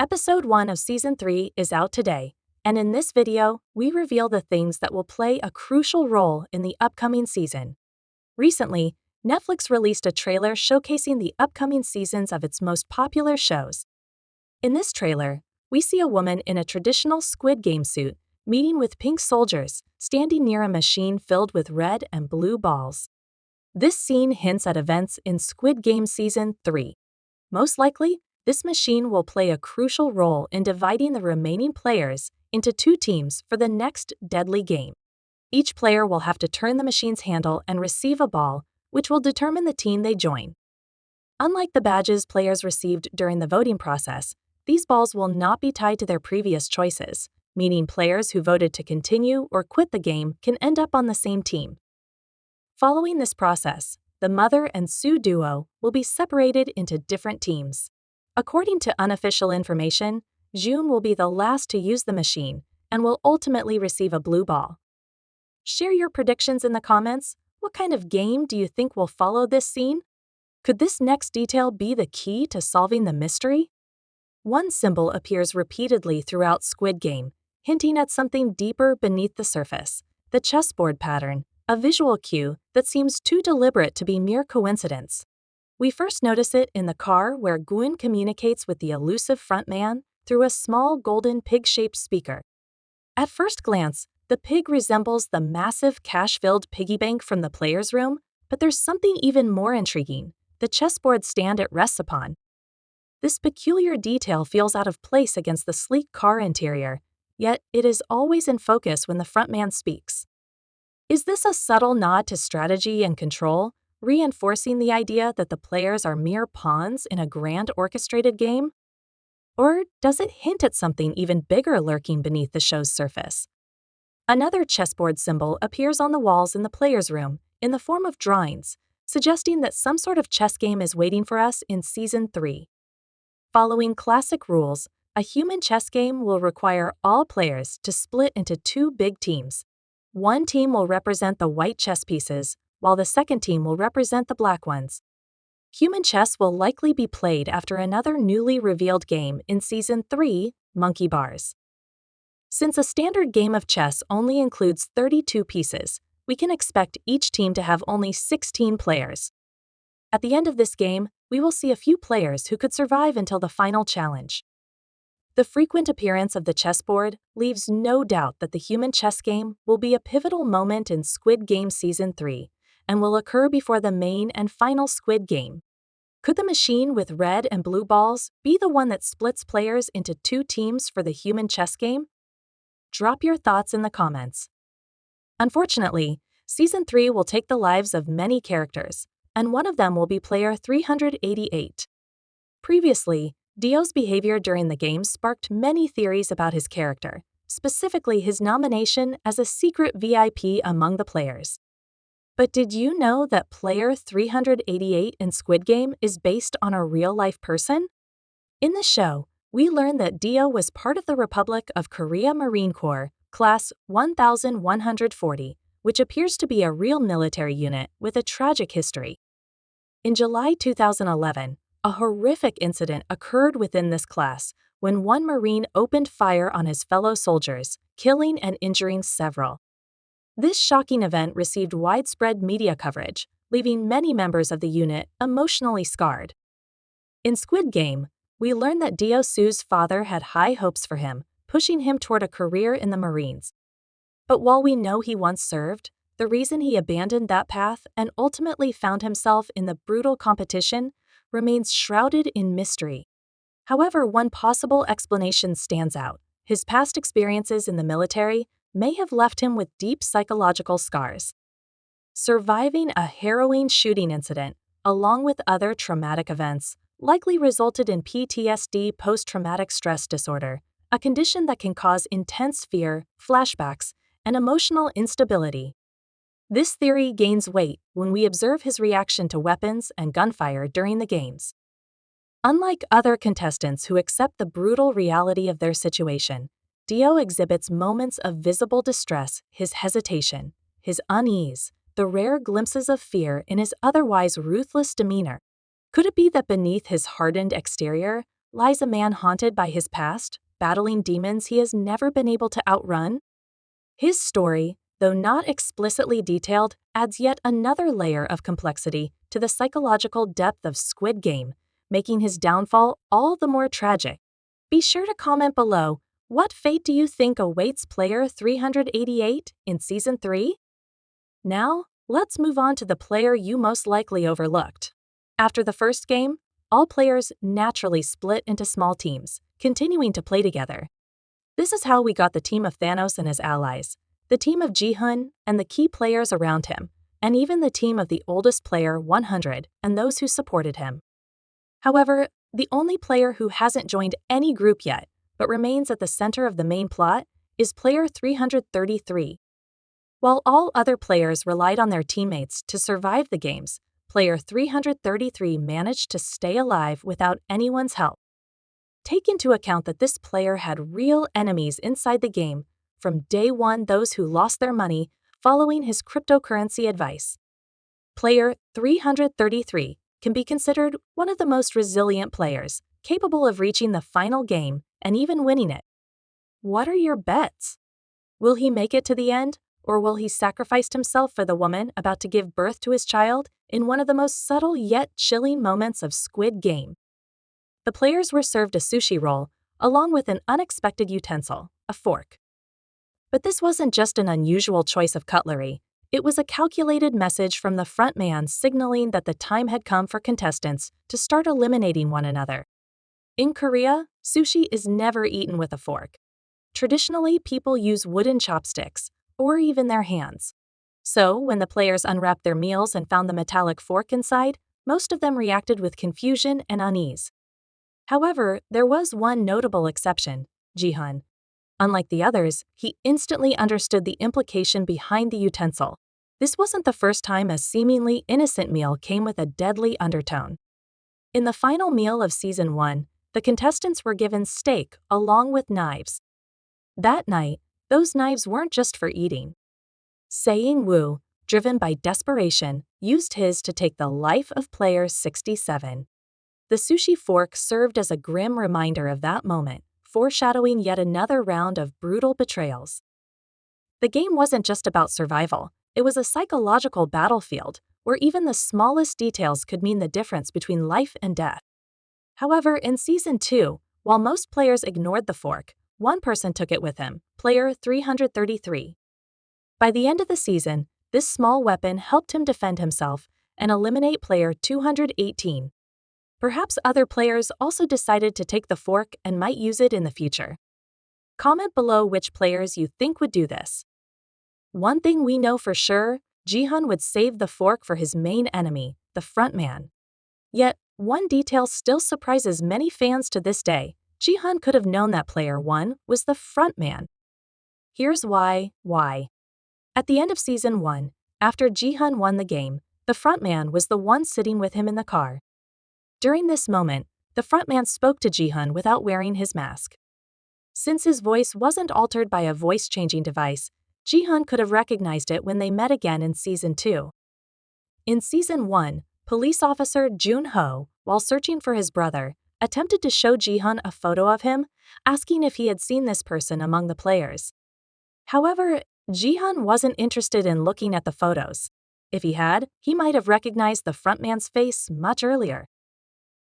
Episode 1 of Season 3 is out today, and in this video, we reveal the things that will play a crucial role in the upcoming season. Recently, Netflix released a trailer showcasing the upcoming seasons of its most popular shows. In this trailer, we see a woman in a traditional Squid Game suit meeting with pink soldiers standing near a machine filled with red and blue balls. This scene hints at events in Squid Game Season 3. Most likely, this machine will play a crucial role in dividing the remaining players into two teams for the next deadly game. Each player will have to turn the machine's handle and receive a ball, which will determine the team they join. Unlike the badges players received during the voting process, these balls will not be tied to their previous choices, meaning players who voted to continue or quit the game can end up on the same team. Following this process, the Mother and Sue duo will be separated into different teams. According to unofficial information, June will be the last to use the machine and will ultimately receive a blue ball. Share your predictions in the comments. What kind of game do you think will follow this scene? Could this next detail be the key to solving the mystery? One symbol appears repeatedly throughout Squid Game, hinting at something deeper beneath the surface: the chessboard pattern, a visual cue that seems too deliberate to be mere coincidence. We first notice it in the car where Gwyn communicates with the elusive frontman through a small golden pig-shaped speaker. At first glance, the pig resembles the massive cash-filled piggy bank from the player's room, but there's something even more intriguing: the chessboard stand it rests upon. This peculiar detail feels out of place against the sleek car interior, yet it is always in focus when the frontman speaks. Is this a subtle nod to strategy and control, reinforcing the idea that the players are mere pawns in a grand orchestrated game? Or does it hint at something even bigger lurking beneath the show's surface? Another chessboard symbol appears on the walls in the player's room in the form of drawings, suggesting that some sort of chess game is waiting for us in Season 3. Following classic rules, a human chess game will require all players to split into two big teams. One team will represent the white chess pieces, while the second team will represent the black ones. Human chess will likely be played after another newly revealed game in Season 3, Monkey Bars. Since a standard game of chess only includes 32 pieces, we can expect each team to have only 16 players. At the end of this game, we will see a few players who could survive until the final challenge. The frequent appearance of the chessboard leaves no doubt that the human chess game will be a pivotal moment in Squid Game Season 3, and will occur before the main and final Squid Game. Could the machine with red and blue balls be the one that splits players into two teams for the human chess game? Drop your thoughts in the comments. Unfortunately, Season 3 will take the lives of many characters, and one of them will be player 388. Previously, Dio's behavior during the game sparked many theories about his character, specifically his nomination as a secret VIP among the players. But did you know that player 388 in Squid Game is based on a real-life person? In the show, we learn that Dio was part of the Republic of Korea Marine Corps, Class 1140, which appears to be a real military unit with a tragic history. In July 2011, a horrific incident occurred within this class when one Marine opened fire on his fellow soldiers, killing and injuring several. This shocking event received widespread media coverage, leaving many members of the unit emotionally scarred. In Squid Game, we learn that Dio Su's father had high hopes for him, pushing him toward a career in the Marines. But while we know he once served, the reason he abandoned that path and ultimately found himself in the brutal competition remains shrouded in mystery. However, one possible explanation stands out: his past experiences in the military may have left him with deep psychological scars. Surviving a harrowing shooting incident, along with other traumatic events, likely resulted in PTSD, post-traumatic stress disorder, a condition that can cause intense fear, flashbacks, and emotional instability. This theory gains weight when we observe his reaction to weapons and gunfire during the games. Unlike other contestants who accept the brutal reality of their situation, Dio exhibits moments of visible distress: his hesitation, his unease, the rare glimpses of fear in his otherwise ruthless demeanor. Could it be that beneath his hardened exterior lies a man haunted by his past, battling demons he has never been able to outrun? His story, though not explicitly detailed, adds yet another layer of complexity to the psychological depth of Squid Game, making his downfall all the more tragic. Be sure to comment below, what fate do you think awaits player 388 in Season 3? Now, let's move on to the player you most likely overlooked. After the first game, all players naturally split into small teams, continuing to play together. This is how we got the team of Thanos and his allies, the team of Ji-hun and the key players around him, and even the team of the oldest player 100 and those who supported him. However, the only player who hasn't joined any group yet, but remains at the center of the main plot, is player 333. While all other players relied on their teammates to survive the games, player 333 managed to stay alive without anyone's help. Take into account that this player had real enemies inside the game, from day one those who lost their money following his cryptocurrency advice. Player 333 can be considered one of the most resilient players, capable of reaching the final game and even winning it. What are your bets? Will he make it to the end, or will he sacrifice himself for the woman about to give birth to his child in one of the most subtle yet chilling moments of Squid Game? The players were served a sushi roll, along with an unexpected utensil, a fork. But this wasn't just an unusual choice of cutlery. It was a calculated message from the front man signaling that the time had come for contestants to start eliminating one another. In Korea, sushi is never eaten with a fork. Traditionally, people use wooden chopsticks, or even their hands. So, when the players unwrapped their meals and found the metallic fork inside, most of them reacted with confusion and unease. However, there was one notable exception, Ji-hun. Unlike the others, he instantly understood the implication behind the utensil. This wasn't the first time a seemingly innocent meal came with a deadly undertone. In the final meal of Season 1, the contestants were given steak along with knives. That night, those knives weren't just for eating. Sang-woo, driven by desperation, used his to take the life of player 67. The sushi fork served as a grim reminder of that moment, foreshadowing yet another round of brutal betrayals. The game wasn't just about survival, it was a psychological battlefield where even the smallest details could mean the difference between life and death. However, in Season 2, while most players ignored the fork, one person took it with him, player 333. By the end of the season, this small weapon helped him defend himself and eliminate player 218. Perhaps other players also decided to take the fork and might use it in the future. Comment below which players you think would do this. One thing we know for sure, Ji-hun would save the fork for his main enemy, the frontman. Yet, one detail still surprises many fans to this day. Ji-hun could have known that player 1 was the frontman. Here's why. At the end of Season 1, after Ji-hun won the game, the frontman was the one sitting with him in the car. During this moment, the frontman spoke to Ji-hun without wearing his mask. Since his voice wasn't altered by a voice-changing device, Ji-hun could have recognized it when they met again in Season 2. In Season 1, police officer Jun-ho, while searching for his brother, attempted to show Ji-hun a photo of him, asking if he had seen this person among the players. However, Ji-hun wasn't interested in looking at the photos. If he had, he might have recognized the frontman's face much earlier.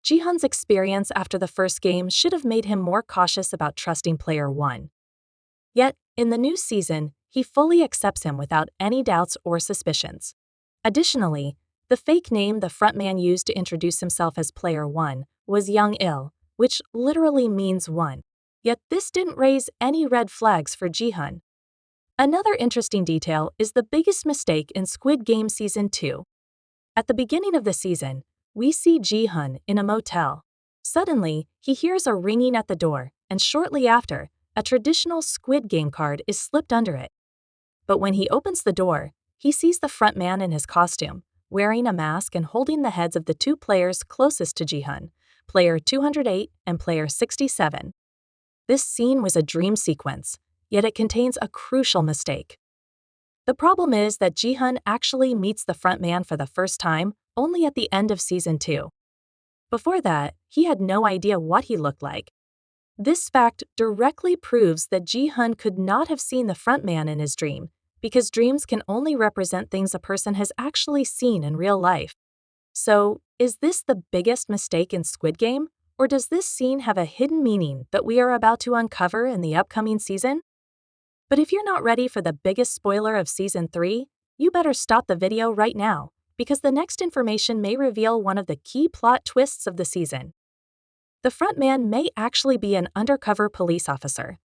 Ji-hun's experience after the first game should have made him more cautious about trusting player 1. Yet, in the new season, he fully accepts him without any doubts or suspicions. Additionally, the fake name the frontman used to introduce himself as player 1 was Young-il, which literally means one. Yet this didn't raise any red flags for Ji-hun. Another interesting detail is the biggest mistake in Squid Game Season 2. At the beginning of the season, we see Ji-hun in a motel. Suddenly, he hears a ringing at the door, and shortly after, a traditional Squid Game card is slipped under it. But when he opens the door, he sees the front man in his costume, wearing a mask and holding the heads of the two players closest to Ji-hun, player 208 and player 67. This scene was a dream sequence, yet it contains a crucial mistake. The problem is that Ji-hun actually meets the front man for the first time only at the end of Season 2. Before that, he had no idea what he looked like. This fact directly proves that Ji-hun could not have seen the frontman in his dream, because dreams can only represent things a person has actually seen in real life. So, is this the biggest mistake in Squid Game, or does this scene have a hidden meaning that we are about to uncover in the upcoming season? But if you're not ready for the biggest spoiler of Season 3, you better stop the video right now, because the next information may reveal one of the key plot twists of the season. The frontman may actually be an undercover police officer.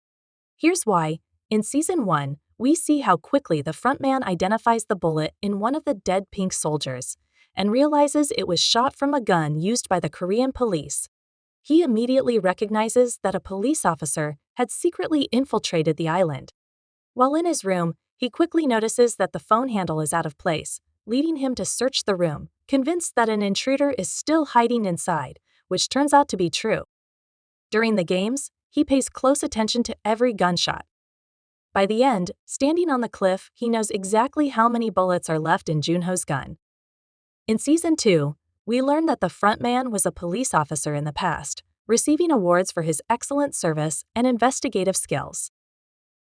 Here's why. In Season 1, we see how quickly the frontman identifies the bullet in one of the dead pink soldiers and realizes it was shot from a gun used by the Korean police. He immediately recognizes that a police officer had secretly infiltrated the island. While in his room, he quickly notices that the phone handle is out of place, leading him to search the room, convinced that an intruder is still hiding inside, which turns out to be true. During the games, he pays close attention to every gunshot. By the end, standing on the cliff, he knows exactly how many bullets are left in Junho's gun. In Season 2, we learn that the frontman was a police officer in the past, receiving awards for his excellent service and investigative skills.